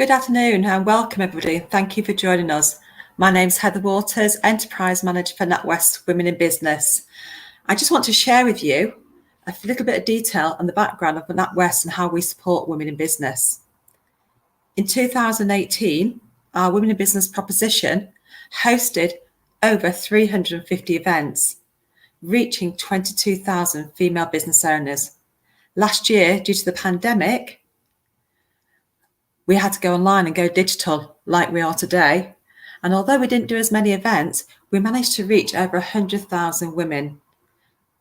Good afternoon and welcome everybody. Thank you for joining us. My name's Heather Waters, Enterprise Manager for NatWest Women in Business. I just want to share with you a little bit of detail on the background of NatWest and how we support women in business. In 2018, our Women in Business proposition hosted over 350 events, reaching 22,000 female business owners. Last year, due to the pandemic, we had to go online and go digital like we are today. And although we didn't do as many events, we managed to reach over 100,000 women.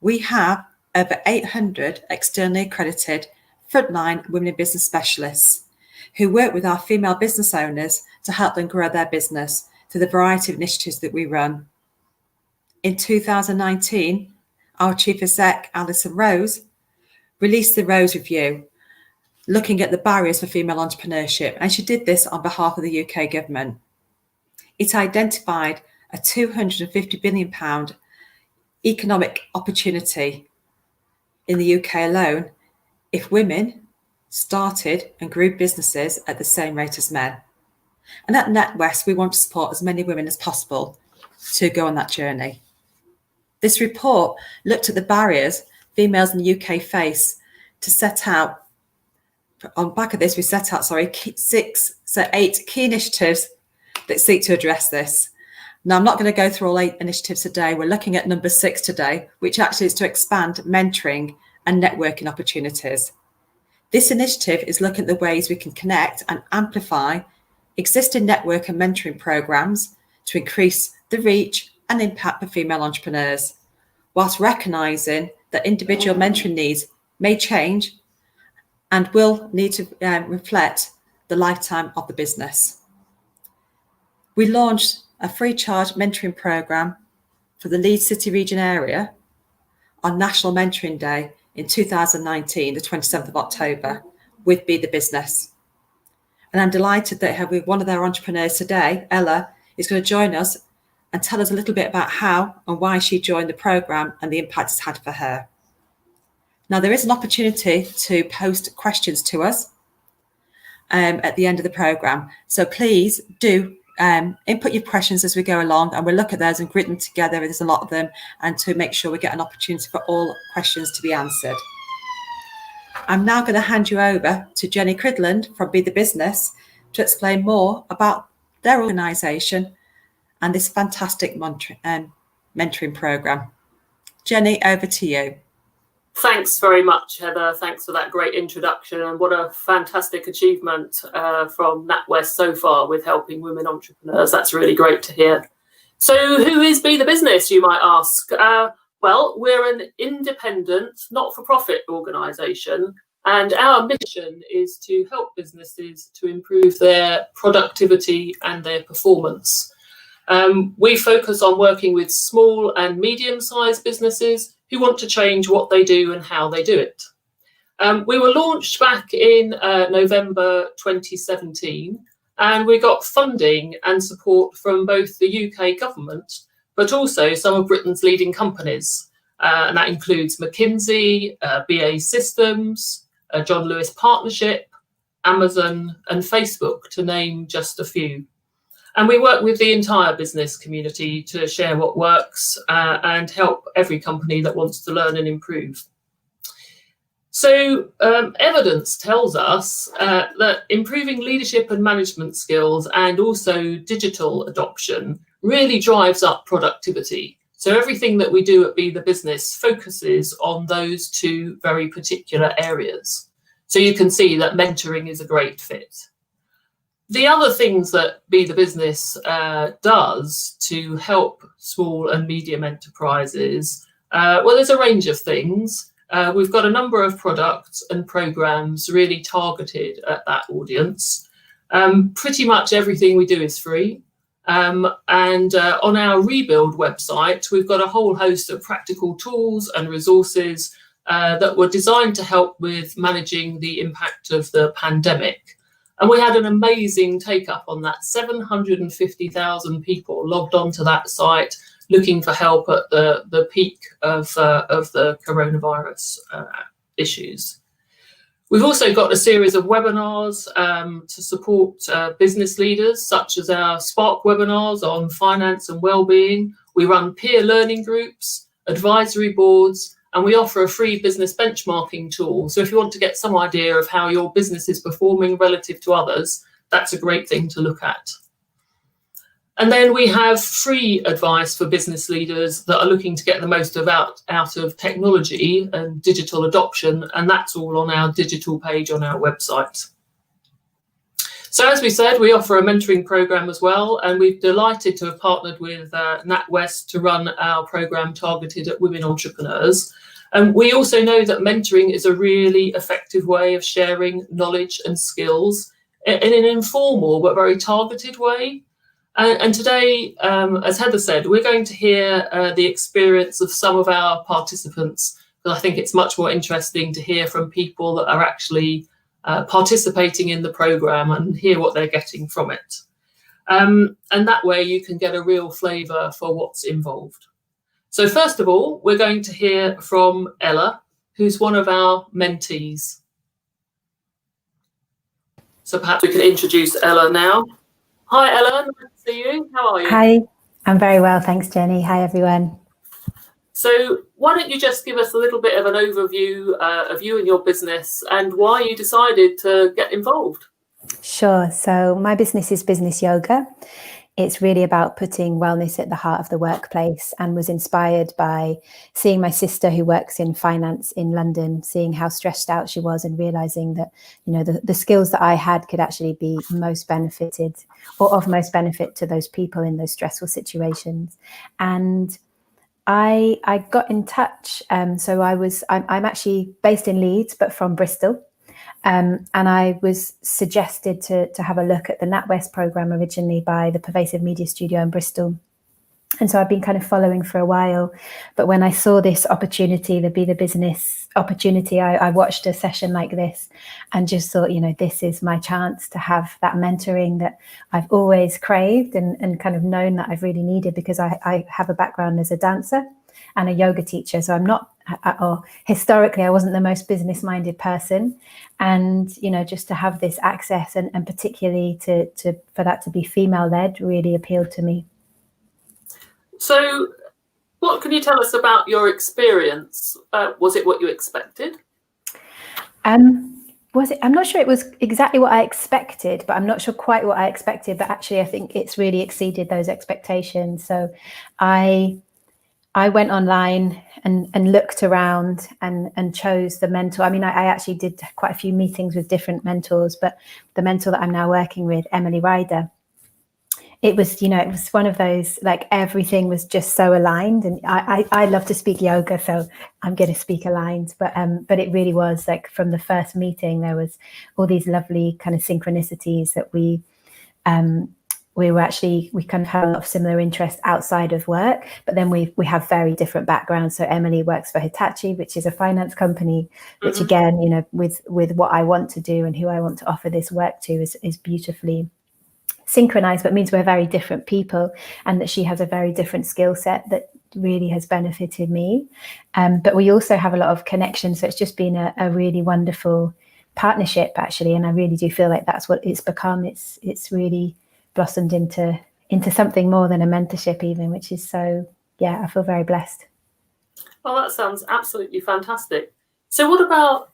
We have over 800 externally accredited frontline women in business specialists who work with our female business owners to help them grow their business through the variety of initiatives that we run. In 2019, our Chief Exec, Alison Rose, released the Rose Review, looking at the barriers for female entrepreneurship, and she did this on behalf of the UK government. It identified a £250 billion economic opportunity in the UK alone if women started and grew businesses at the same rate as men. And at NatWest, we want to support as many women as possible to go on that journey. This report looked at the barriers females in the UK face to set out. On the back of this, we set out, 8 key initiatives that seek to address this. Now, I'm not going to go through all 8 initiatives today. We're looking at number 6 today, which actually is to expand mentoring and networking opportunities. This initiative is looking at the ways we can connect and amplify existing network and mentoring programs to increase the reach and impact for female entrepreneurs, whilst recognising that individual mentoring needs may change and will need to reflect the lifetime of the business. We launched a free charge mentoring program for the Leeds City Region area on National Mentoring Day in 2019, the 27th of October, with Be the Business. And I'm delighted that one of their entrepreneurs today, Ella, is going to join us and tell us a little bit about how and why she joined the program and the impact it's had for her. Now, there is an opportunity to post questions to us at the end of the programme. So please do input your questions as we go along, and we'll look at those and group them together. There's a lot of them, and to make sure we get an opportunity for all questions to be answered. I'm now going to hand you over to Jenny Cridland from Be the Business to explain more about their organisation and this fantastic mentoring programme. Jenny, over to you. Thanks very much, Heather. Thanks for that great introduction, and what a fantastic achievement from NatWest so far with helping women entrepreneurs. That's really great to hear. So who is Be the Business, you might ask? Well, we're an independent, not-for-profit organisation, and our mission is to help businesses to improve their productivity and their performance. We focus on working with small and medium-sized businesses who want to change what they do and how they do it. We were launched back in November 2017, and we got funding and support from both the UK government, but also some of Britain's leading companies. And that includes McKinsey, BAE Systems, John Lewis Partnership, Amazon and Facebook, to name just a few. And we work with the entire business community to share what works and help every company that wants to learn and improve. So evidence tells us that improving leadership and management skills and also digital adoption really drives up productivity. So everything that we do at Be the Business focuses on those 2 very particular areas. So you can see that mentoring is a great fit. The other things that Be the Business does to help small and medium enterprises, well, there's a range of things. We've got a number of products and programs really targeted at that audience. Pretty much everything we do is free. And on our Rebuild website, we've got a whole host of practical tools and resources that were designed to help with managing the impact of the pandemic. And we had an amazing take-up on that. 750,000 people logged onto that site looking for help at the peak of the coronavirus issues. We've also got a series of webinars to support business leaders, such as our Spark webinars on finance and wellbeing. We run peer learning groups, advisory boards, and we offer a free business benchmarking tool. So if you want to get some idea of how your business is performing relative to others, that's a great thing to look at. And then we have free advice for business leaders that are looking to get the most out of technology and digital adoption, and that's all on our digital page on our website. So as we said, we offer a mentoring program as well, and we're delighted to have partnered with NatWest to run our program targeted at women entrepreneurs. And we also know that mentoring is a really effective way of sharing knowledge and skills in an informal but very targeted way. And today, as Heather said, we're going to hear the experience of some of our participants, because I think it's much more interesting to hear from people that are actually participating in the programme and hear what they're getting from it. And that way you can get a real flavour for what's involved. So first of all, we're going to hear from Ella, who's one of our mentees. So perhaps we can introduce Ella now. Hi, Ella, nice to see you. How are you? Hi, I'm very well, thanks, Jenny. Hi, everyone. So why don't you just give us a little bit of an overview of you and your business and why you decided to get involved? Sure. So my business is Business Yoga. It's really about putting wellness at the heart of the workplace, and was inspired by seeing my sister, who works in finance in London, seeing how stressed out she was and realizing that, you know, the skills that I had could actually be most benefited or of most benefit to those people in those stressful situations. And I got in touch. So I'm actually based in Leeds, but from Bristol. And I was suggested to have a look at the NatWest programme originally by the Pervasive Media Studio in Bristol. And so I've been kind of following for a while. But when I saw this opportunity, the Be the Business opportunity, I watched a session like this and just thought, you know, this is my chance to have that mentoring that I've always craved and kind of known that I've really needed, because I have a background as a dancer and a yoga teacher. So I'm not, or historically, I wasn't the most business-minded person. And, you know, just to have this access and particularly for that to be female-led really appealed to me. So what can you tell us about your experience? Was it what you expected? Was it? I'm not sure it was exactly what I expected, but I'm not sure quite what I expected. But actually, I think it's really exceeded those expectations. So I went online and looked around and chose the mentor. I mean, I actually did quite a few meetings with different mentors, but the mentor that I'm now working with, Emily Ryder, it was, you know, it was one of those, like, everything was just so aligned. And I love to speak yoga, so I'm going to speak aligned. But it really was like from the first meeting, there was all these lovely kind of synchronicities that we kind of had a lot of similar interests outside of work, but then we have very different backgrounds. So Emily works for Hitachi, which is a finance company, which again, you know, with what I want to do and who I want to offer this work to is beautifully synchronized, but means we're very different people, and that she has a very different skill set that really has benefited me. But we also have a lot of connections. So it's just been a really wonderful partnership, actually. And I really do feel like that's what it's become. It's really blossomed into something more than a mentorship even, which is so, yeah, I feel very blessed. Well, that sounds absolutely fantastic. So what about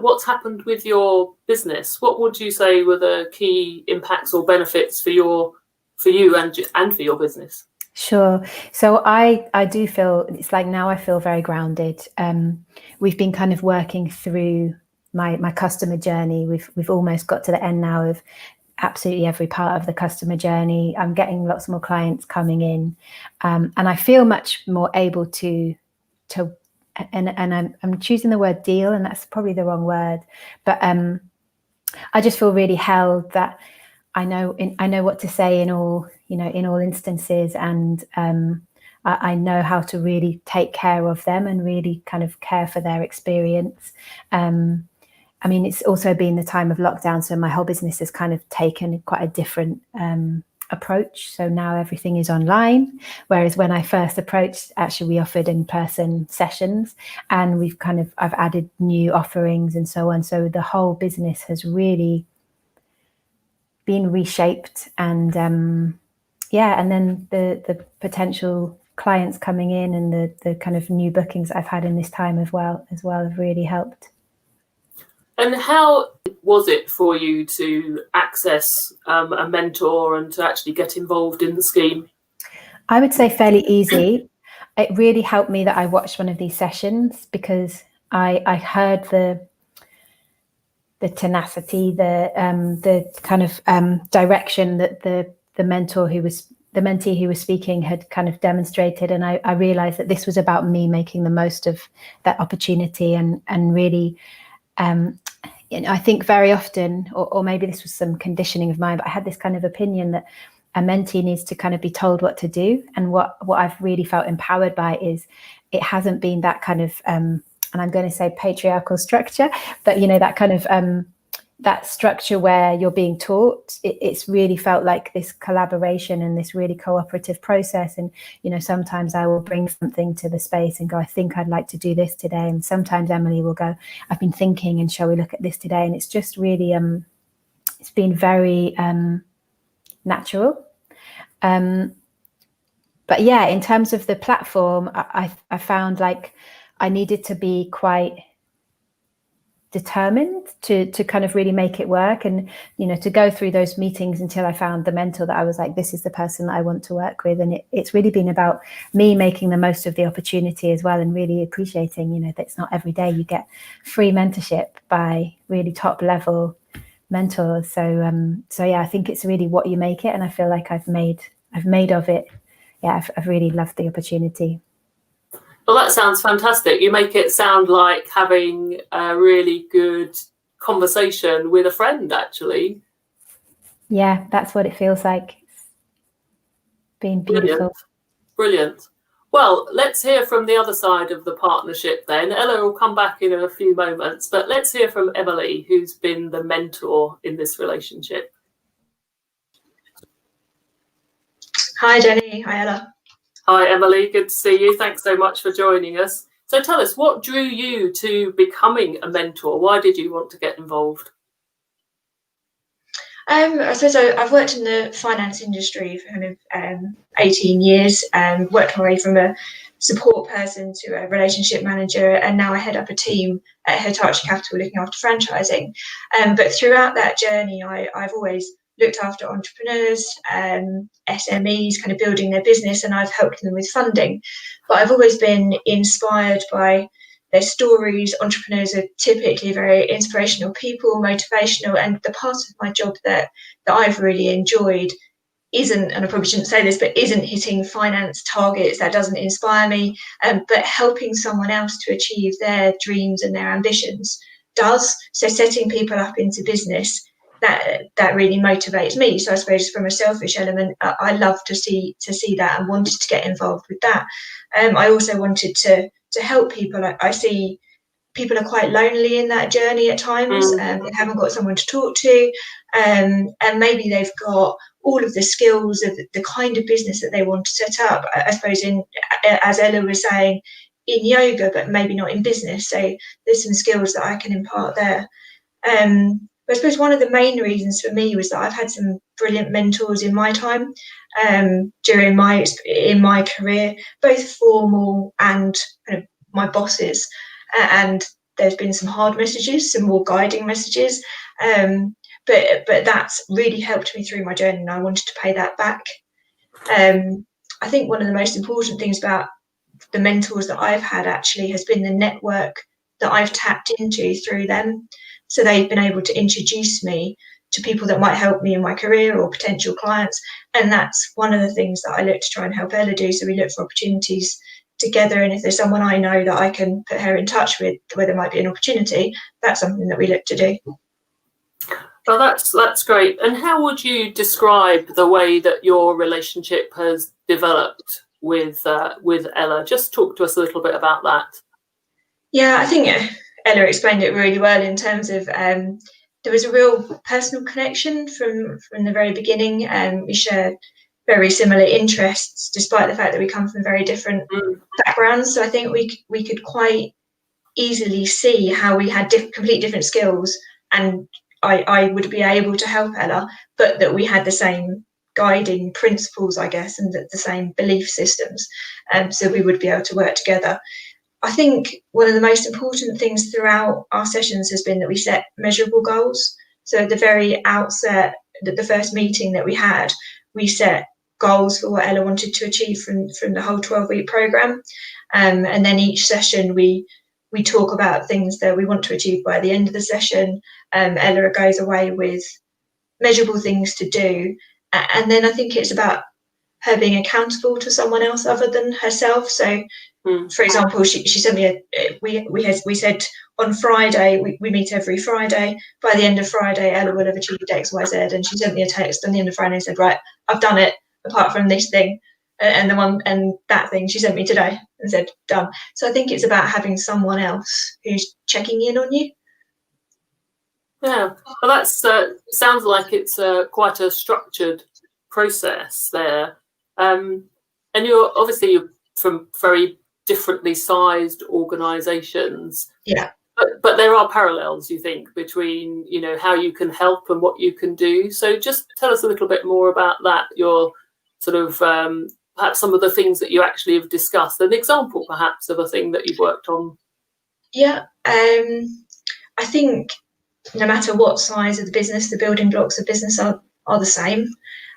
what's happened with your business? What would you say were the key impacts or benefits for you and for your business? Sure. So I do feel, it's like now I feel very grounded. We've been kind of working through my customer journey. We've almost got to the end now of absolutely every part of the customer journey. I'm getting lots more clients coming in, and I feel much more able to and I'm choosing the word deal, and that's probably the wrong word, but I just feel really held that I know what to say in all instances, and I know how to really take care of them and really kind of care for their experience. I mean, it's also been the time of lockdown, so my whole business has kind of taken quite a different approach. So now everything is online, whereas when I first approached, actually we offered in-person sessions, and I've added new offerings and so on. So the whole business has really been reshaped, and and then the potential clients coming in and the kind of new bookings I've had in this time as well have really helped. And how was it for you to access a mentor and to actually get involved in the scheme? I would say fairly easy. It really helped me that I watched one of these sessions, because I heard the tenacity, the kind of direction that the mentee who was speaking had kind of demonstrated, and I realized that this was about me making the most of that opportunity, and really I think very often, or maybe this was some conditioning of mine, but I had this kind of opinion that a mentee needs to kind of be told what to do. And what I've really felt empowered by is it hasn't been that kind of, and I'm going to say patriarchal structure, but that kind of, that structure where you're being taught. It's really felt like this collaboration and this really cooperative process. And, sometimes I will bring something to the space and go, I think I'd like to do this today. And sometimes Emily will go, I've been thinking, and shall we look at this today? And it's just really, it's been very natural. But yeah, in terms of the platform, I found like I needed to be quite determined to kind of really make it work, and to go through those meetings until I found the mentor that I was like, this is the person that I want to work with. And it's really been about me making the most of the opportunity as well, and really appreciating that it's not every day you get free mentorship by really top level mentors. So yeah, I think it's really what you make it, and I feel like I've made of it. Yeah, I've really loved the opportunity. Well, that sounds fantastic. You make it sound like having a really good conversation with a friend, actually. Yeah, that's what it feels like. It's been beautiful. Brilliant. Well, let's hear from the other side of the partnership then. Ella will come back in a few moments, but let's hear from Emily, who's been the mentor in this relationship. Hi, Jenny. Hi, Ella. Hi, Emily. Good to see you. Thanks so much for joining us. So tell us, what drew you to becoming a mentor? Why did you want to get involved? I suppose I've worked in the finance industry for kind of 18 years, worked my way from a support person to a relationship manager, and now I head up a team at Hitachi Capital looking after franchising. But throughout that journey, I've always looked after entrepreneurs, SMEs, kind of building their business, and I've helped them with funding. But I've always been inspired by their stories. Entrepreneurs are typically very inspirational people, motivational, and the part of my job that I've really enjoyed isn't, and I probably shouldn't say this, but isn't hitting finance targets. That doesn't inspire me, but helping someone else to achieve their dreams and their ambitions does. So setting people up into business, that really motivates me. So I suppose from a selfish element, I love to see that and wanted to get involved with that. I also wanted to help people. I see people are quite lonely in that journey at times, and they haven't got someone to talk to, and maybe they've got all of the skills of the kind of business that they want to set up, I suppose, as Ella was saying, in yoga, but maybe not in business. So there's some skills that I can impart there. But I suppose one of the main reasons for me was that I've had some brilliant mentors in my time, during my career, both formal and kind of my bosses. And there's been some hard messages, some more guiding messages, but that's really helped me through my journey, and I wanted to pay that back. I think one of the most important things about the mentors that I've had actually has been the network that I've tapped into through them. So they've been able to introduce me to people that might help me in my career or potential clients. And that's one of the things that I look to try and help Ella do. So we look for opportunities together. And if there's someone I know that I can put her in touch with where there might be an opportunity, that's something that we look to do. Well, that's great. And how would you describe the way that your relationship has developed with Ella? Just talk to us a little bit about that. Yeah, I think Ella explained it really well in terms of there was a real personal connection from the very beginning. We shared very similar interests, despite the fact that we come from very different backgrounds. So I think we could quite easily see how we had completely different skills, and I would be able to help Ella, but that we had the same guiding principles, I guess, and the same belief systems. So we would be able to work together. I think one of the most important things throughout our sessions has been that we set measurable goals. So at the very outset, the first meeting that we had, we set goals for what Ella wanted to achieve from the whole 12-week programme. And then each session we talk about things that we want to achieve by the end of the session. Ella goes away with measurable things to do. And then I think it's about her being accountable to someone else other than herself. So, for example, she sent me we said on Friday, we meet every Friday. By the end of Friday, Ella will have achieved X, Y, Z. And she sent me a text on the end of Friday and said, right, I've done it, apart from this thing. And that thing she sent me today and said, done. So I think it's about having someone else who's checking in on you. Yeah, well, that's sounds like it's quite a structured process there. And you're from very differently sized organisations. Yeah. But there are parallels, you think, between, you know, how you can help and what you can do. So just tell us a little bit more about that, your sort of perhaps some of the things that you actually have discussed, an example perhaps of a thing that you've worked on. Yeah, I think no matter what size of the business, the building blocks of business are the same.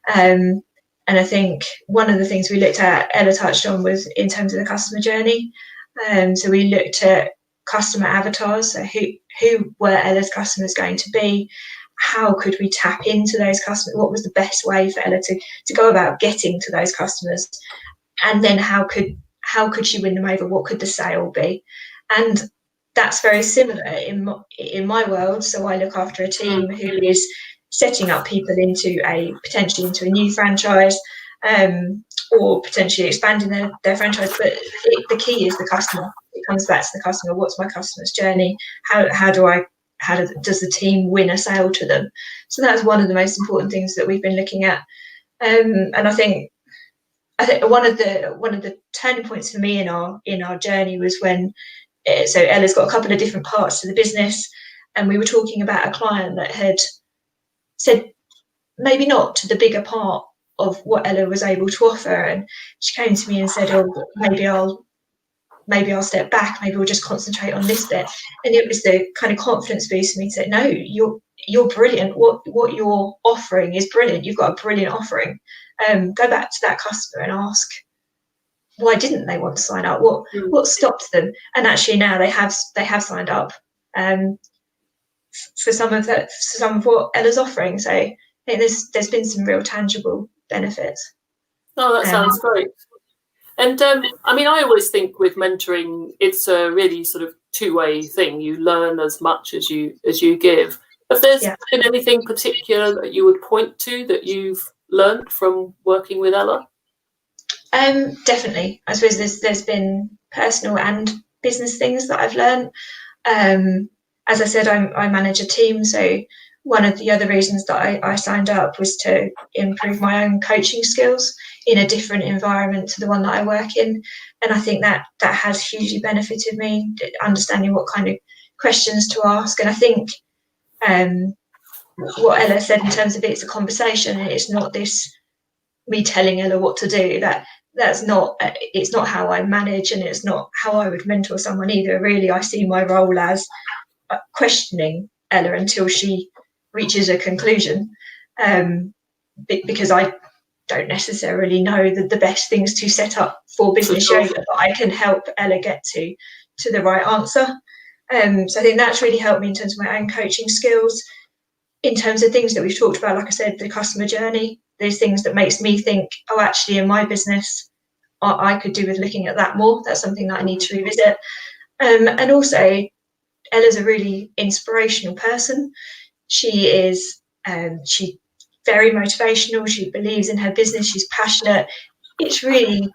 And I think one of the things we looked at, Ella touched on, was in terms of the customer journey. So we looked at customer avatars. So who were Ella's customers going to be? How could we tap into those customers? What was the best way for Ella to go about getting to those customers? And then how could she win them over? What could the sale be? And that's very similar in my world. So I look after a team who is setting up people potentially into a new franchise, or potentially expanding their franchise. But the key is the customer. It comes back to the customer. What's my customer's journey? How does the team win a sale to them? So that's one of the most important things that we've been looking at. And I think one of the turning points for me in our journey was when, so Ella's got a couple of different parts to the business, and we were talking about a client that had said maybe not to the bigger part of what Ella was able to offer, and she came to me and said, "Oh, maybe I'll step back. Maybe we'll just concentrate on this bit." And it was the kind of confidence boost for me to say, "No, you're brilliant. What you're offering is brilliant. You've got a brilliant offering. Go back to that customer and ask, why didn't they want to sign up? What stopped them?" And actually now they have signed up for some of what Ella's offering. So I think there's been some real tangible benefits. Oh, that sounds great. And I mean, I always think with mentoring, it's a really sort of two-way thing. You learn as much as you give. Have there been anything particular that you would point to that you've learned from working with Ella? Definitely. I suppose there's been personal and business things that I've learned. As I said, I manage a team, so one of the other reasons that I signed up was to improve my own coaching skills in a different environment to the one that I work in. And I think that has hugely benefited me, understanding what kind of questions to ask. And I think what Ella said in terms of it's a conversation, and it's not this me telling Ella what to do. It's not how I manage, and it's not how I would mentor someone either. Really, I see my role as questioning Ella until she reaches a conclusion, because I don't necessarily know the best things to set up for business yoga, but I can help Ella get to the right answer. So I think that's really helped me in terms of my own coaching skills. In terms of things that we've talked about, like I said, the customer journey, those things that makes me think, oh, actually in my business, I could do with looking at that more. That's something that I need to revisit. And also, Ella's a really inspirational person. She is she very motivational. She believes in her business. She's passionate. It's really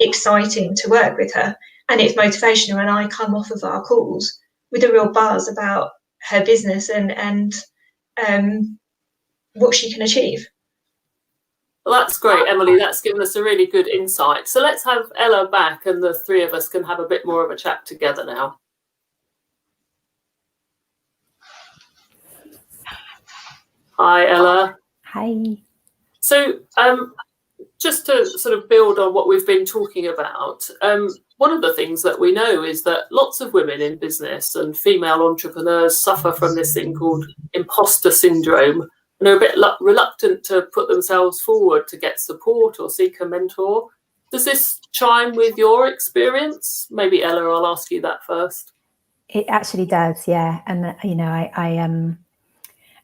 exciting to work with her, and it's motivational. And I come off of our calls with a real buzz about her business and what she can achieve. Well, that's great, Emily. That's given us a really good insight. So let's have Ella back and the three of us can have a bit more of a chat together now. Hi, Ella. Hi. So just to sort of build on what we've been talking about, one of the things that we know is that lots of women in business and female entrepreneurs suffer from this thing called imposter syndrome, and are a bit reluctant to put themselves forward to get support or seek a mentor. Does this chime with your experience? Maybe Ella, I'll ask you that first. It actually does, yeah. And you know,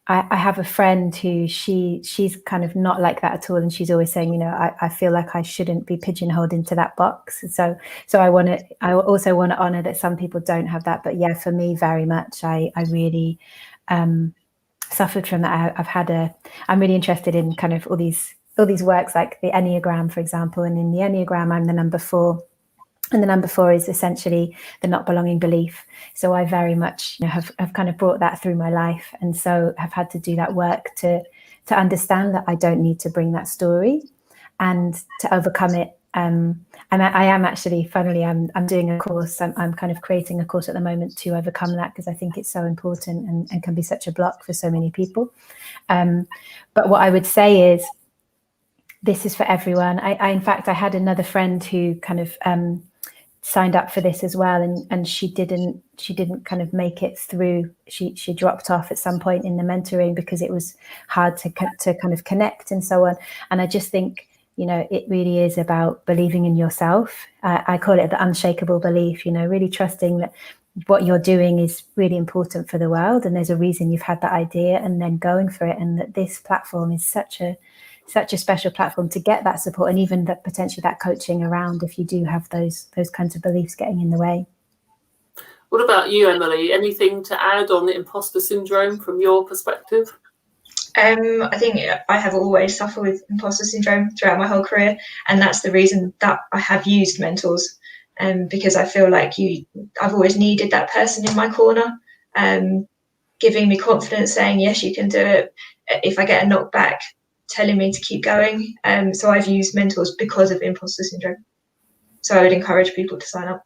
I have a friend who she's kind of not like that at all, and she's always saying, you know, I feel like I shouldn't be pigeonholed into that box. So I also want to honor that some people don't have that, but yeah, for me, very much. I really suffered from that. I'm really interested in kind of all these works like the Enneagram, for example, and in the Enneagram, I'm the number 4. And the number 4 is essentially the not belonging belief. So I very much, you know, have kind of brought that through my life, and so have had to do that work to understand that I don't need to bring that story and to overcome it. And I am actually, funnily, I'm doing a course. I'm kind of creating a course at the moment to overcome that, because I think it's so important and can be such a block for so many people. But what I would say is, this is for everyone. In fact, I had another friend who kind of signed up for this as well, and she didn't kind of make it through. She dropped off at some point in the mentoring because it was hard to kind of connect and so on. And I just think, you know, it really is about believing in yourself. I call it the unshakable belief, you know, really trusting that what you're doing is really important for the world, and there's a reason you've had that idea, and then going for it, and that this platform is such a special platform to get that support, and even that potentially that coaching around if you do have those kinds of beliefs getting in the way. What about you, Emily? Anything to add on the imposter syndrome from your perspective? I think I have always suffered with imposter syndrome throughout my whole career, and that's the reason that I have used mentors, because I feel like I've always needed that person in my corner, giving me confidence, saying yes, you can do it. If I get a knockback, telling me to keep going. So I've used mentors because of imposter syndrome. So I would encourage people to sign up.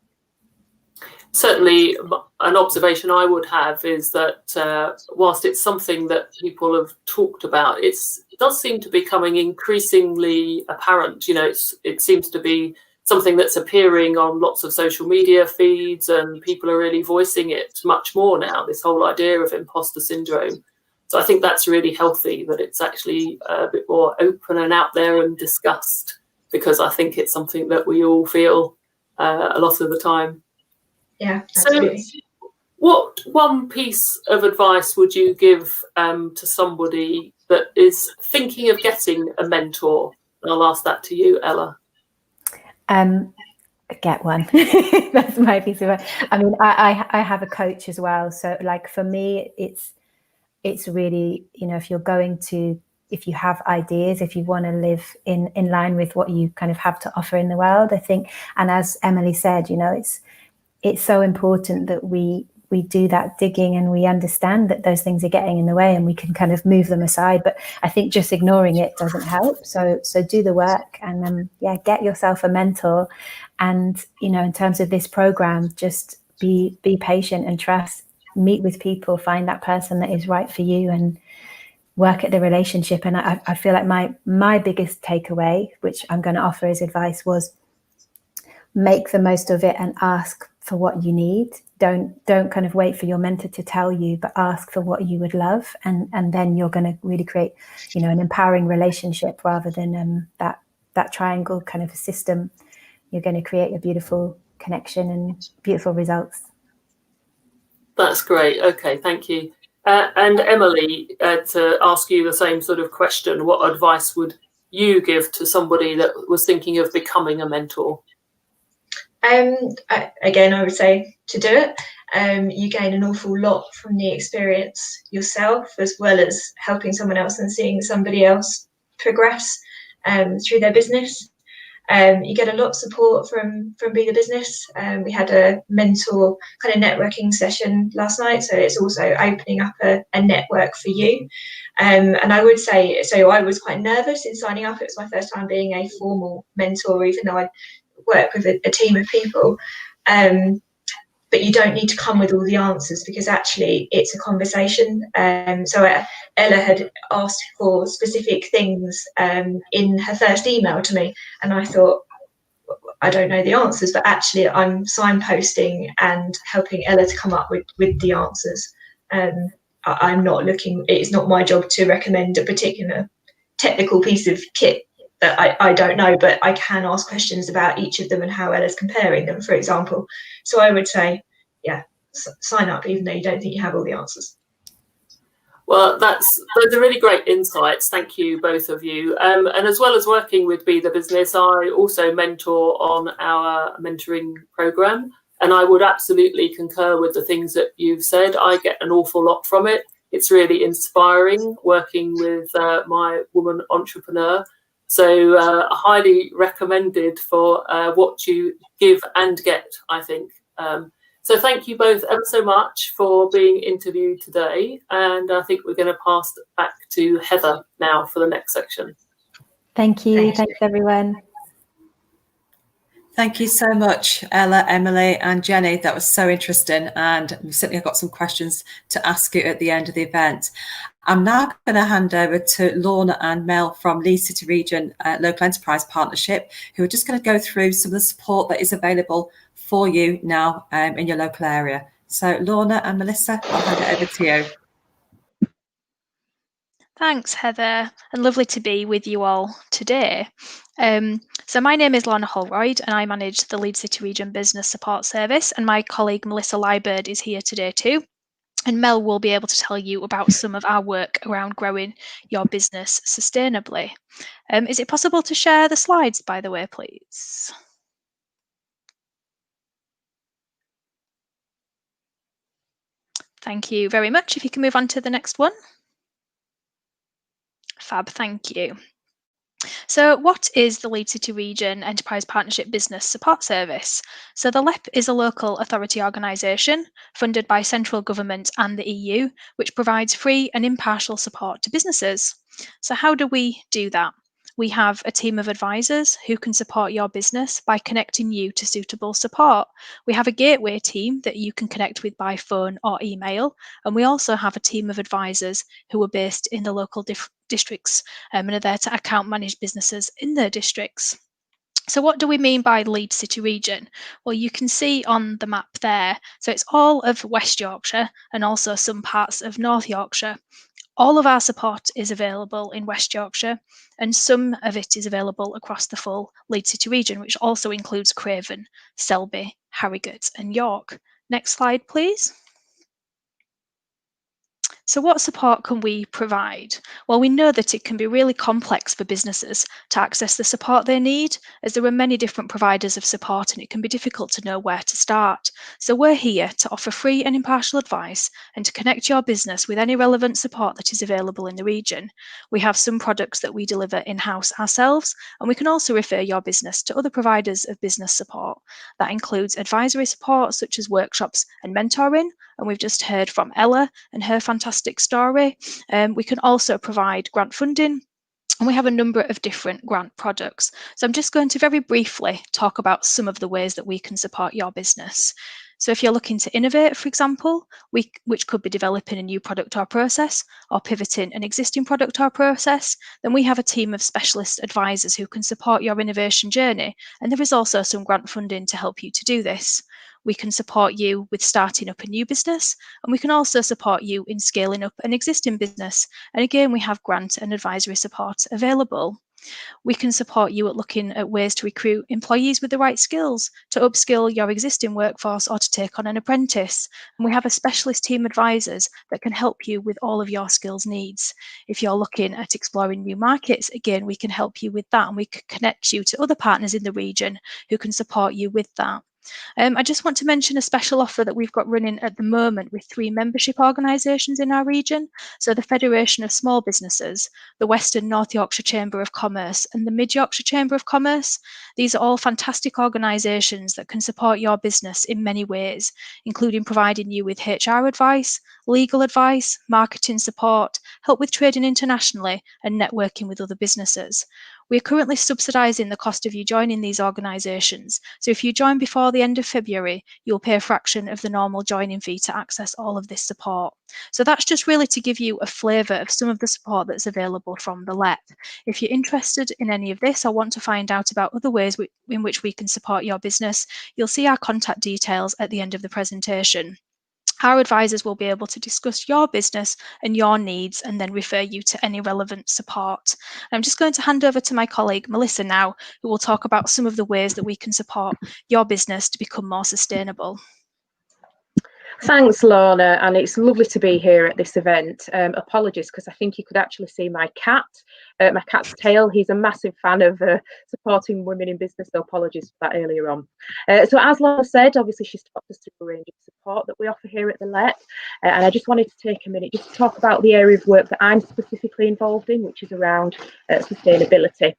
Certainly, an observation I would have is that whilst it's something that people have talked about, it does seem to be becoming increasingly apparent. You know, it seems to be something that's appearing on lots of social media feeds, and people are really voicing it much more now, this whole idea of imposter syndrome. So I think that's really healthy, that it's actually a bit more open and out there and discussed, because I think it's something that we all feel a lot of the time. Yeah, absolutely. So what one piece of advice would you give to somebody that is thinking of getting a mentor? And I'll ask that to you, Ella. Get one. That's my piece of advice. I mean, I have a coach as well. So like for me, it's really, you know, if you have ideas, if you want to live in line with what you kind of have to offer in the world, I think, and as Emily said, you know, it's so important that we do that digging, and we understand that those things are getting in the way, and we can kind of move them aside. But I think just ignoring it doesn't help. So do the work, and get yourself a mentor. And, you know, in terms of this program, just be patient and trust. Meet with people, find that person that is right for you, and work at the relationship. And I feel like my biggest takeaway, which I'm going to offer as advice, was make the most of it and ask for what you need. Don't kind of wait for your mentor to tell you, but ask for what you would love, and then you're going to really create, you know, an empowering relationship rather than that triangle kind of a system. You're going to create a beautiful connection and beautiful results. That's great. Okay, thank you. And Emily, to ask you the same sort of question, what advice would you give to somebody that was thinking of becoming a mentor? Again, I would say to do it. You gain an awful lot from the experience yourself, as well as helping someone else and seeing somebody else progress through their business. You get a lot of support from Be the Business. We had a mentor kind of networking session last night, so it's also opening up a network for you. And I would say, so I was quite nervous in signing up. It was my first time being a formal mentor, even though I work with a team of people. But you don't need to come with all the answers, because actually it's a conversation. So Ella had asked for specific things in her first email to me, and I thought, I don't know the answers, but actually I'm signposting and helping Ella to come up with the answers. I'm not looking, it's not my job to recommend a particular technical piece of kit that I don't know, but I can ask questions about each of them and how Ella's comparing them, for example. So I would say, yeah, sign up even though you don't think you have all the answers. Well, those are really great insights. Thank you, both of you. And as well as working with Be the Business, I also mentor on our mentoring program. And I would absolutely concur with the things that you've said. I get an awful lot from it. It's really inspiring working with my woman entrepreneur. So highly recommended for what you give and get, I think. So thank you both ever so much for being interviewed today. And I think we're going to pass back to Heather now for the next section. Thank you. Thanks, everyone. Thank you so much, Ella, Emily and Jenny. That was so interesting. And we certainly got some questions to ask you at the end of the event. I'm now going to hand over to Lorna and Mel from Leeds City Region Local Enterprise Partnership, who are just going to go through some of the support that is available for you now in your local area. So Lorna and Melissa, I'll hand it over to you. Thanks, Heather, and lovely to be with you all today. So my name is Lorna Holroyd and I manage the Leeds City Region Business Support Service, and my colleague Melissa Liebird is here today too. And Mel will be able to tell you about some of our work around growing your business sustainably. Is it possible to share the slides, by the way, please? Thank you very much. If you can move on to the next one. Fab, thank you. So what is the Leeds City Region Enterprise Partnership Business Support Service? So the LEP is a local authority organisation funded by central government and the EU, which provides free and impartial support to businesses. So how do we do that? We have a team of advisors who can support your business by connecting you to suitable support. We have a gateway team that you can connect with by phone or email. And we also have a team of advisors who are based in the local districts and are there to account manage businesses in their districts. So what do we mean by Leeds City Region? Well, you can see on the map there. So it's all of West Yorkshire and also some parts of North Yorkshire. All of our support is available in West Yorkshire, and some of it is available across the full Leeds City Region, which also includes Craven, Selby, Harrogate and York. Next slide, please. So what support can we provide? Well, we know that it can be really complex for businesses to access the support they need, as there are many different providers of support and it can be difficult to know where to start. So we're here to offer free and impartial advice and to connect your business with any relevant support that is available in the region. We have some products that we deliver in-house ourselves, and we can also refer your business to other providers of business support. That includes advisory support such as workshops and mentoring, and we've just heard from Ella and her fantastic story. We can also provide grant funding, and we have a number of different grant products. So I'm just going to very briefly talk about some of the ways that we can support your business. So if you're looking to innovate, for example, which could be developing a new product or process, or pivoting an existing product or process, then we have a team of specialist advisors who can support your innovation journey, and there is also some grant funding to help you to do this. We can support you with starting up a new business, and we can also support you in scaling up an existing business. And again, we have grant and advisory support available. We can support you at looking at ways to recruit employees with the right skills, to upskill your existing workforce or to take on an apprentice. And we have a specialist team of advisors that can help you with all of your skills needs. If you're looking at exploring new markets, again, we can help you with that, and we can connect you to other partners in the region who can support you with that. I just want to mention a special offer that we've got running at the moment with 3 membership organisations in our region. So the Federation of Small Businesses, the Western North Yorkshire Chamber of Commerce and the Mid Yorkshire Chamber of Commerce. These are all fantastic organisations that can support your business in many ways, including providing you with HR advice, legal advice, marketing support, help with trading internationally and networking with other businesses. We are currently subsidising the cost of you joining these organisations, so if you join before the end of February, you'll pay a fraction of the normal joining fee to access all of this support. So that's just really to give you a flavour of some of the support that's available from the LEP. If you're interested in any of this or want to find out about other ways in which we can support your business, you'll see our contact details at the end of the presentation. Our advisors will be able to discuss your business and your needs and then refer you to any relevant support. I'm just going to hand over to my colleague Melissa now, who will talk about some of the ways that we can support your business to become more sustainable. Thanks, Lorna, and it's lovely to be here at this event. Apologies, because I think you could actually see my cat's tail. He's a massive fan of supporting women in business, so apologies for that earlier on. So as Lorna said, obviously she's talked us through a range of support that we offer here at the LEP, and I just wanted to take a minute just to talk about the area of work that I'm specifically involved in, which is around sustainability,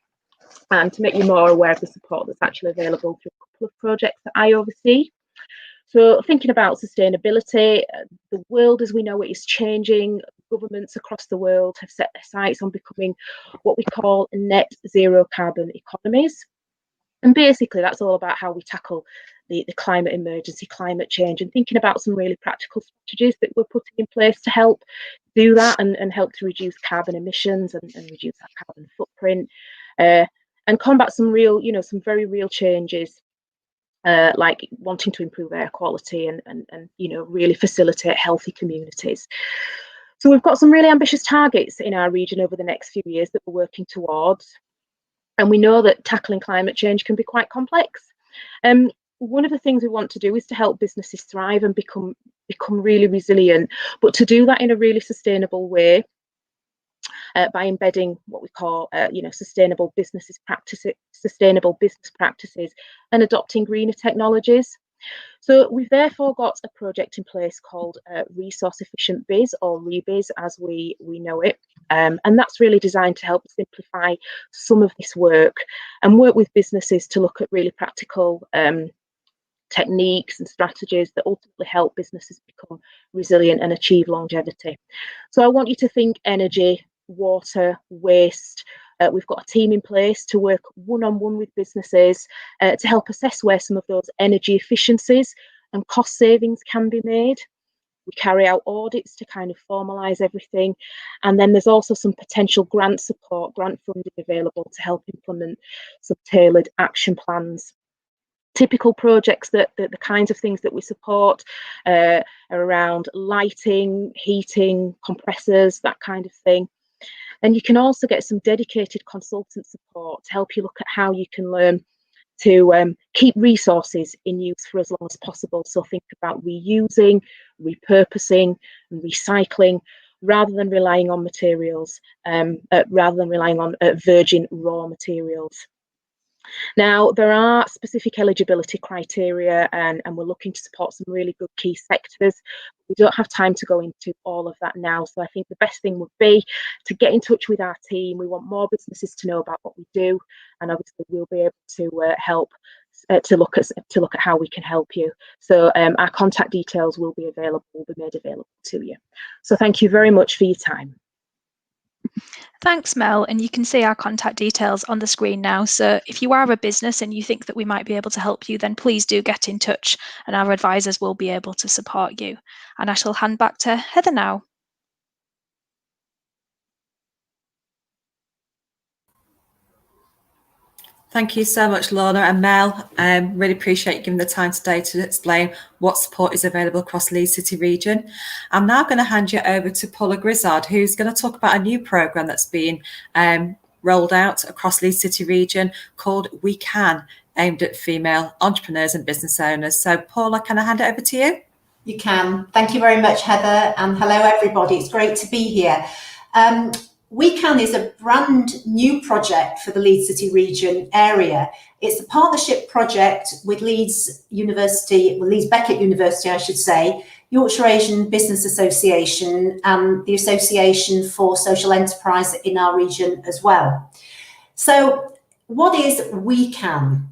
and to make you more aware of the support that's actually available through a couple of projects that I oversee. So thinking about sustainability, the world as we know it is changing. Governments across the world have set their sights on becoming what we call net zero carbon economies. And basically that's all about how we tackle the climate emergency, climate change, and thinking about some really practical strategies that we're putting in place to help do that and help to reduce carbon emissions and reduce that carbon footprint, and combat some real, some very real changes. Like wanting to improve air quality and really facilitate healthy communities. So we've got some really ambitious targets in our region over the next few years that we're working towards, and we know that tackling climate change can be quite complex. One of the things we want to do is to help businesses thrive and become really resilient, but to do that in a really sustainable way. By embedding what we call, sustainable business practices, and adopting greener technologies. So we've therefore got a project in place called Resource Efficient Biz, or ReBiz as we know it, and that's really designed to help simplify some of this work and work with businesses to look at really practical techniques and strategies that ultimately help businesses become resilient and achieve longevity. So I want you to think energy, water, waste. We've got a team in place to work one-on-one with businesses to help assess where some of those energy efficiencies and cost savings can be made. We carry out audits to kind of formalise everything, and then there's also some potential grant support, grant funding available to help implement some tailored action plans. Typical projects that the kinds of things that we support are around lighting, heating, compressors, that kind of thing. And you can also get some dedicated consultant support to help you look at how you can learn to keep resources in use for as long as possible. So think about reusing, repurposing, and recycling, rather than relying on materials, rather than relying on virgin raw materials. Now, there are specific eligibility criteria, and we're looking to support some really good key sectors. We don't have time to go into all of that now, so I think the best thing would be to get in touch with our team. We want more businesses to know about what we do, and obviously we'll be able to help to look at how we can help you. So our contact details will be made available to you. So thank you very much for your time. Thanks, Mel, and you can see our contact details on the screen now. So if you are a business and you think that we might be able to help you, then please do get in touch and our advisors will be able to support you. And I shall hand back to Heather now. Thank you so much, Lorna and Mel. Really appreciate you giving the time today to explain what support is available across Leeds City Region. I'm now going to hand you over to Paula Grizzard, who's going to talk about a new programme that's been rolled out across Leeds City Region called We Can, aimed at female entrepreneurs and business owners. So Paula, can I hand it over to you? You can. Thank you very much, Heather, and hello everybody. It's great to be here. We Can is a brand new project for the Leeds City Region area. It's a partnership project with Leeds University, well, Leeds Beckett University, I should say, Yorkshire Asian Business Association, and the Association for Social Enterprise in our region as well. So what is We Can?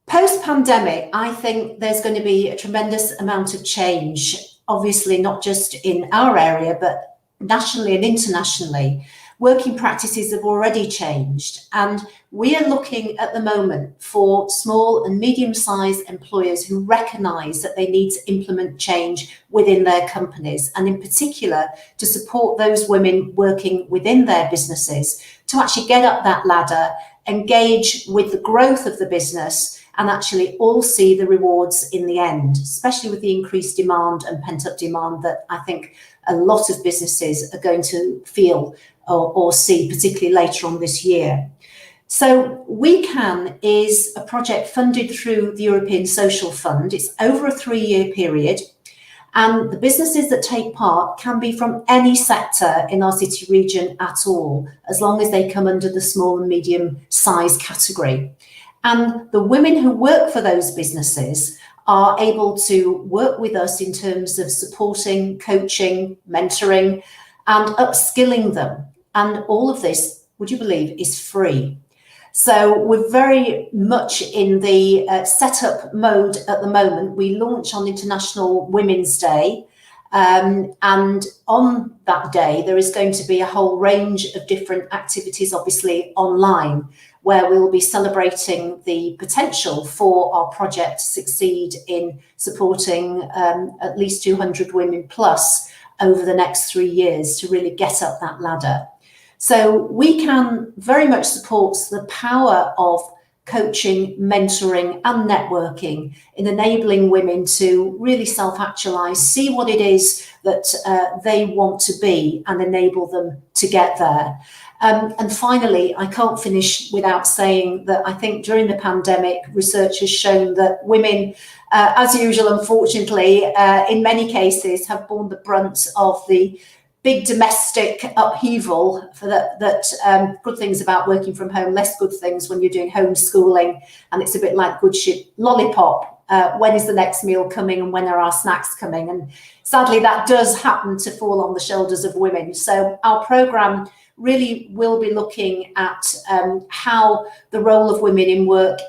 Post-pandemic, I think there's going to be a tremendous amount of change, obviously not just in our area, but nationally and internationally. Working practices have already changed, and we are looking at the moment for small and medium-sized employers who recognise that they need to implement change within their companies, and in particular to support those women working within their businesses to actually get up that ladder, engage with the growth of the business, and actually all see the rewards in the end, especially with the increased demand and pent-up demand that I think a lot of businesses are going to feel or see, particularly later on this year. So We Can is a project funded through the European Social Fund. It's over a 3-year period, and the businesses that take part can be from any sector in our city region at all, as long as they come under the small and medium size category. And the women who work for those businesses are able to work with us in terms of supporting, coaching, mentoring, and upskilling them. And all of this, would you believe, is free. So we're very much in the setup mode at the moment. We launch on International Women's Day. And on that day, there is going to be a whole range of different activities, obviously online, where we'll be celebrating the potential for our project to succeed in supporting at least 200 women plus over the next 3 years to really get up that ladder. So We Can very much supports the power of coaching, mentoring and networking in enabling women to really self-actualize, see what it is that they want to be and enable them to get there. And finally, I can't finish without saying that I think during the pandemic, research has shown that women, as usual, unfortunately, in many cases have borne the brunt of the big domestic upheaval for that good things about working from home, less good things when you're doing homeschooling, and it's a bit like good ship lollipop. When is the next meal coming and when are our snacks coming? And sadly, that does happen to fall on the shoulders of women. So our programme really will be looking at how the role of women in work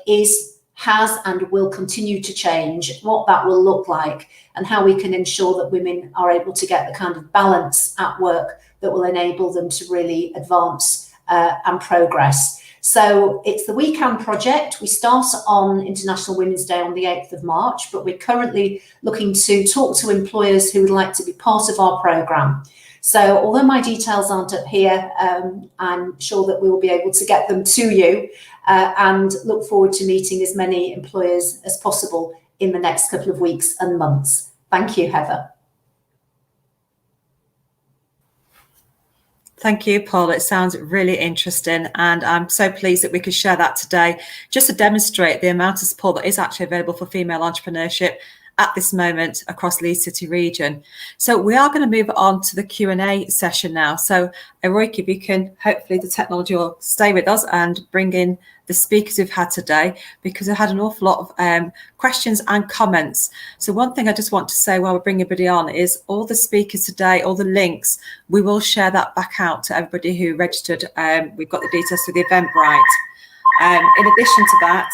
has and will continue to change, what that will look like, and how we can ensure that women are able to get the kind of balance at work that will enable them to really advance and progress. So it's the We Can project. We start on International Women's Day on the 8th of March, but we're currently looking to talk to employers who would like to be part of our programme. So although my details aren't up here, I'm sure that we will be able to get them to you and look forward to meeting as many employers as possible in the next couple of weeks and months. Thank you, Heather. Thank you, Paul. It sounds really interesting, and I'm so pleased that we could share that today, just to demonstrate the amount of support that is actually available for female entrepreneurship at this moment across Leeds City Region. So we are going to move on to the Q&A session now. So Eroik, if you can, hopefully the technology will stay with us and bring in the speakers we've had today, because I had an awful lot of questions and comments. So one thing I just want to say while we bring everybody on is all the speakers today, all the links, we will share that back out to everybody who registered. We've got the details through the Eventbrite. In addition to that,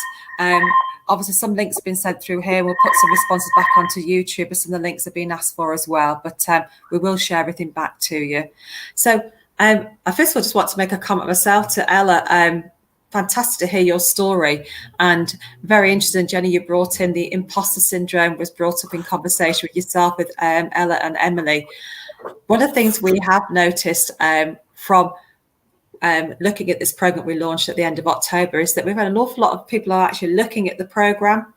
obviously some links have been sent through here. We'll put some responses back onto YouTube, as some of the links have been asked for as well, but we will share everything back to you. So I first of all just want to make a comment myself to Ella. Fantastic to hear your story, and very interesting, Jenny, you brought in the imposter syndrome, was brought up in conversation with yourself, with Ella and Emily. One of the things we have noticed from looking at this program we launched at the end of October is that we've had an awful lot of people are actually looking at the program,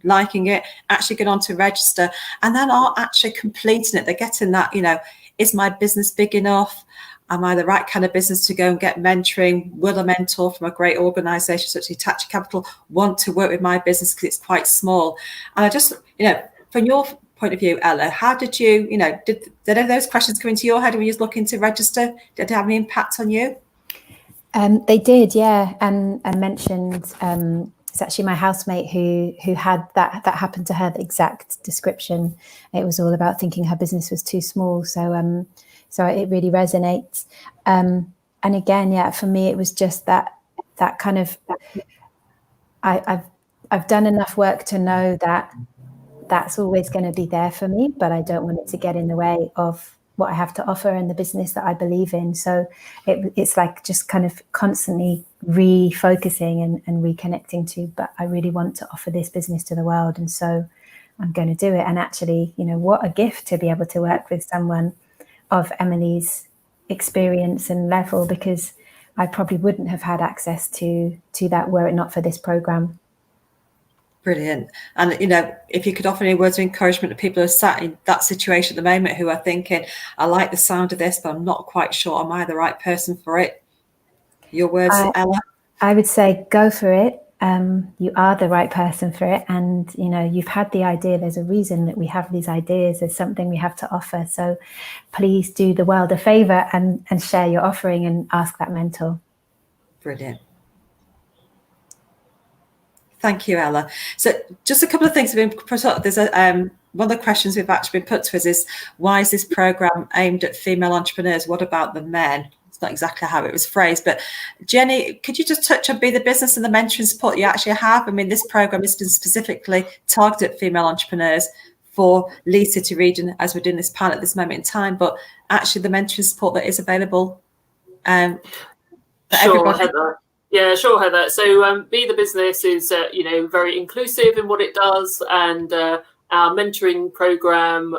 liking it, actually going on to register, and then are actually completing it. They're getting that, you know, is my business big enough? Am I the right kind of business to go and get mentoring? Will a mentor from a great organisation such as Hitachi Capital want to work with my business because it's quite small? And I just, you know, from your point of view, Ella, how did you, did any of those questions come into your head when you was looking to register? Did it have any impact on you? They did, yeah. And I mentioned it's actually my housemate who had that happened to her, the exact description. It was all about thinking her business was too small. So it really resonates. And again, yeah, for me, it was just that kind of, I've done enough work to know that that's always going to be there for me, but I don't want it to get in the way of what I have to offer and the business that I believe in. So it's like just kind of constantly refocusing and reconnecting to, but I really want to offer this business to the world. And so I'm going to do it. And actually, what a gift to be able to work with someone of Emily's experience and level, because I probably wouldn't have had access to that were it not for this program. Brilliant. And, if you could offer any words of encouragement to people who are sat in that situation at the moment, who are thinking, I like the sound of this, but I'm not quite sure, am I the right person for it? Your words, Ella? I would say go for it. You are the right person for it. And, you've had the idea. There's a reason that we have these ideas. There's something we have to offer. So please do the world a favor and share your offering and ask that mentor. Brilliant. Thank you, Ella. So just a couple of things have been put up. There's one of the questions we've actually been put to us is, why is this program aimed at female entrepreneurs? What about the men? It's not exactly how it was phrased, but Jenny, could you just touch on Be the Business and the mentoring support you actually have? I mean, this program has been specifically targeted at female entrepreneurs for Leeds City Region, as we're doing this panel at this moment in time, but actually the mentoring support that is available for everybody. Heather. Yeah, sure, Heather. So Be the Business is, very inclusive in what it does. And our mentoring program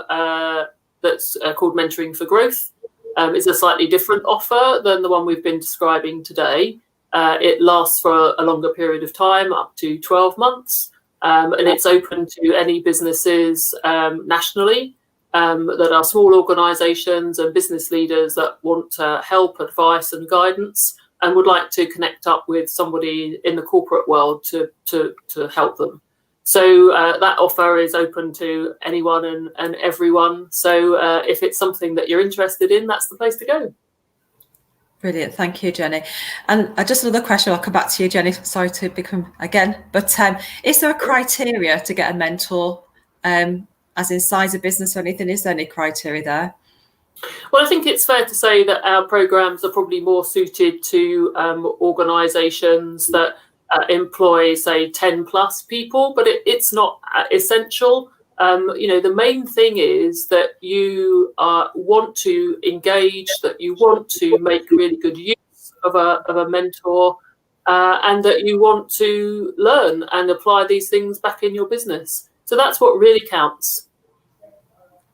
that's called Mentoring for Growth is a slightly different offer than the one we've been describing today. It lasts for a longer period of time, up to 12 months. And it's open to any businesses nationally that are small organisations and business leaders that want help, advice and guidance, and would like to connect up with somebody in the corporate world to help them. So that offer is open to anyone and everyone. So if it's something that you're interested in, that's the place to go. Brilliant. Thank you, Jenny. And just another question, I'll come back to you, Jenny. Sorry to become again, but is there a criteria to get a mentor, as in size of business or anything? Is there any criteria there? Well, I think it's fair to say that our programs are probably more suited to organisations that employ, say, 10 plus people, but it's not essential. The main thing is that you want to engage, that you want to make really good use of a mentor, and that you want to learn and apply these things back in your business. So that's what really counts.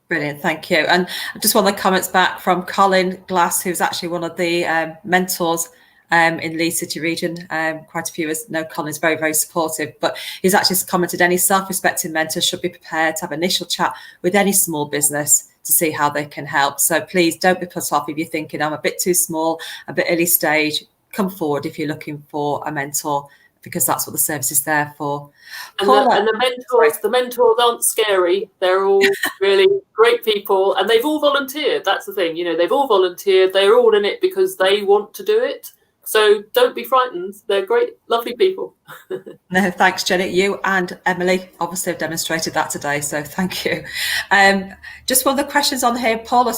Brilliant, thank you. And just one of the comments back from Colin Glass, who's actually one of the mentors in Leeds City Region. Quite a few of us know Colin is very, very supportive, but he's actually commented any self-respecting mentor should be prepared to have an initial chat with any small business to see how they can help. So please don't be put off if you're thinking I'm a bit too small, a bit early stage. Come forward if you're looking for a mentor, because that's what the service is there for. And the mentors aren't scary. They're all really great people, and they've all volunteered. That's the thing, they've all volunteered. They're all in it because they want to do it. So don't be frightened. They're great, lovely people. No, thanks, Jenny. You and Emily obviously have demonstrated that today, so thank you. Just one of the questions on here, Paula,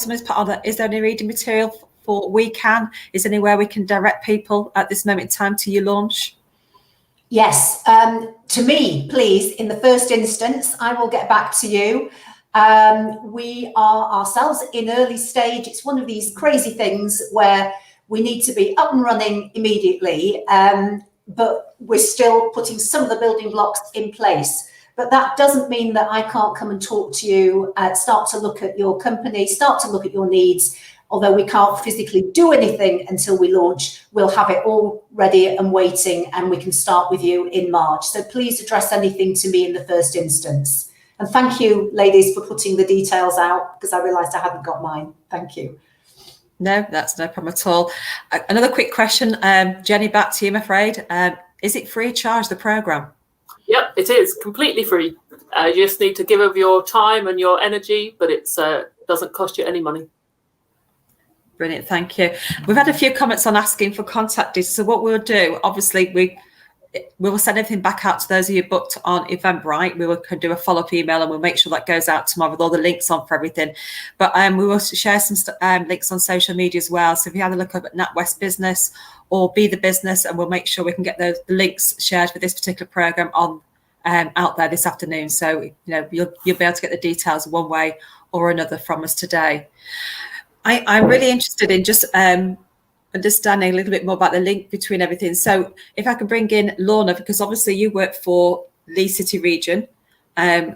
is there any reading material for We Can? Is there anywhere we can direct people at this moment in time to your launch? Yes, to me, please, in the first instance, I will get back to you. We are ourselves in early stage. It's one of these crazy things where we need to be up and running immediately, but we're still putting some of the building blocks in place. But that doesn't mean that I can't come and talk to you, start to look at your company, start to look at your needs. Although we can't physically do anything until we launch, we'll have it all ready and waiting, and we can start with you in March. So please address anything to me in the first instance. And thank you, ladies, for putting the details out, because I realised I hadn't got mine. Thank you. No, that's no problem at all. Another quick question, Jenny, back to you, I'm afraid. Is it free of charge, the programme? Yep, it is completely free. You just need to give of your time and your energy, but it doesn't cost you any money. Brilliant, thank you. We've had a few comments on asking for contact details. So what we'll do, obviously, we will send everything back out to those of you booked on Eventbrite. We will do a follow-up email, and we'll make sure that goes out tomorrow with all the links on for everything. But we will share some links on social media as well. So if you have a look up at NatWest Business or Be the Business, and we'll make sure we can get the links shared for this particular program on out there this afternoon. So you'll be able to get the details one way or another from us today. I'm really interested in just understanding a little bit more about the link between everything. So if I can bring in Lorna, because obviously you work for Leeds City Region,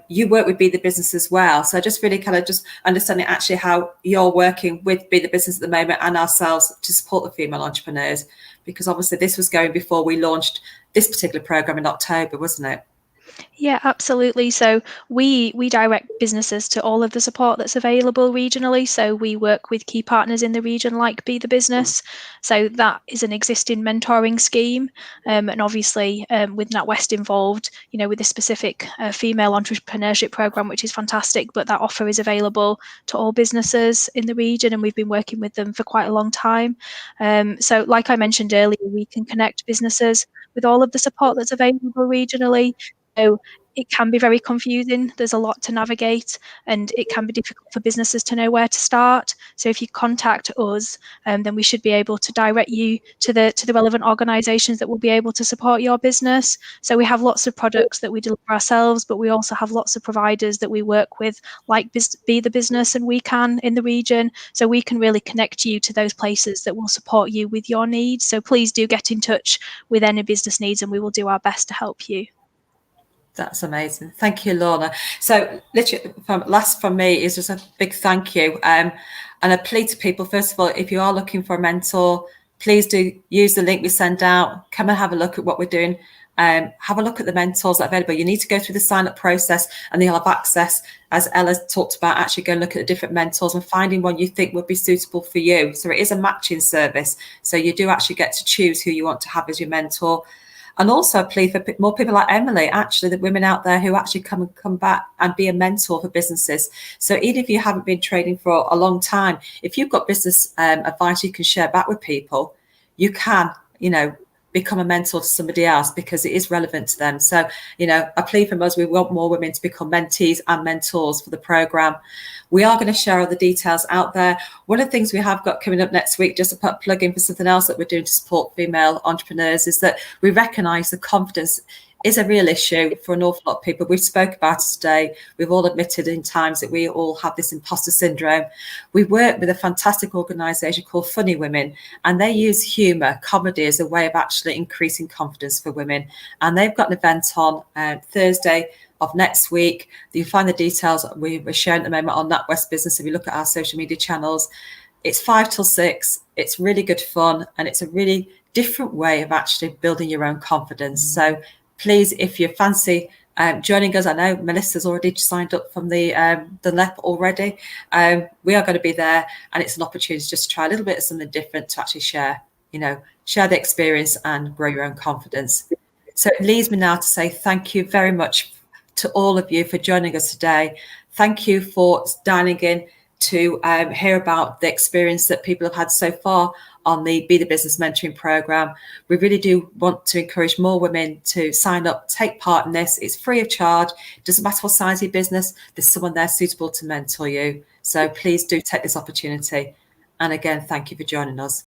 you work with Be the Business as well. So just really kind of just understanding actually how you're working with Be the Business at the moment and ourselves to support the female entrepreneurs, because obviously this was going before we launched this particular program in October, wasn't it? Yeah, absolutely. So we direct businesses to all of the support that's available regionally. So we work with key partners in the region like Be the Business. So that is an existing mentoring scheme. And obviously with NatWest involved, with the specific female entrepreneurship program, which is fantastic, but that offer is available to all businesses in the region, and we've been working with them for quite a long time. So like I mentioned earlier, we can connect businesses with all of the support that's available regionally. So it can be very confusing. There's a lot to navigate, and it can be difficult for businesses to know where to start. So if you contact us, then we should be able to direct you to the relevant organisations that will be able to support your business. So we have lots of products that we deliver ourselves, but we also have lots of providers that we work with, like Be the Business and We Can in the region. So we can really connect you to those places that will support you with your needs. So please do get in touch with any business needs, and we will do our best to help you. That's amazing. Thank you, Lorna. So literally last from me is just a big thank you and a plea to people. First of all, if you are looking for a mentor, please do use the link we send out. Come and have a look at what we're doing. Have a look at the mentors that are available. You need to go through the sign-up process, and you'll have access, as Ella talked about, actually go and look at the different mentors and finding one you think would be suitable for you. So it is a matching service. So you do actually get to choose who you want to have as your mentor. And also a plea for more people like Emily, actually, the women out there who actually come back and be a mentor for businesses. So even if you haven't been trading for a long time, if you've got business advice you can share back with people, you can, become a mentor to somebody else because it is relevant to them. So, a plea from us, we want more women to become mentees and mentors for the program. We are going to share all the details out there. One of the things we have got coming up next week, just to put a plug in for something else that we're doing to support female entrepreneurs, is that we recognise the confidence is a real issue for an awful lot of people. We spoke about it today. We've all admitted in times that we all have this imposter syndrome. We work with a fantastic organisation called Funny Women, and they use humour, comedy, as a way of actually increasing confidence for women. And they've got an event on Thursday of next week. You find the details we're sharing at the moment on NatWest Business. If you look at our social media channels, it's 5 till 6. It's really good fun, and it's a really different way of actually building your own confidence. So please, if you fancy joining us, I know Melissa's already signed up from the LEP already. We are going to be there, and it's an opportunity just to try a little bit of something different to actually share the experience and grow your own confidence. So it leaves me now to say thank you very much to all of you for joining us today. Thank you for dialing in to hear about the experience that people have had so far on the Be the Business mentoring program. We really do want to encourage more women to sign up, take part in this. It's free of charge. It doesn't matter what size of your business, there's someone there suitable to mentor you. So please do take this opportunity. And again, thank you for joining us.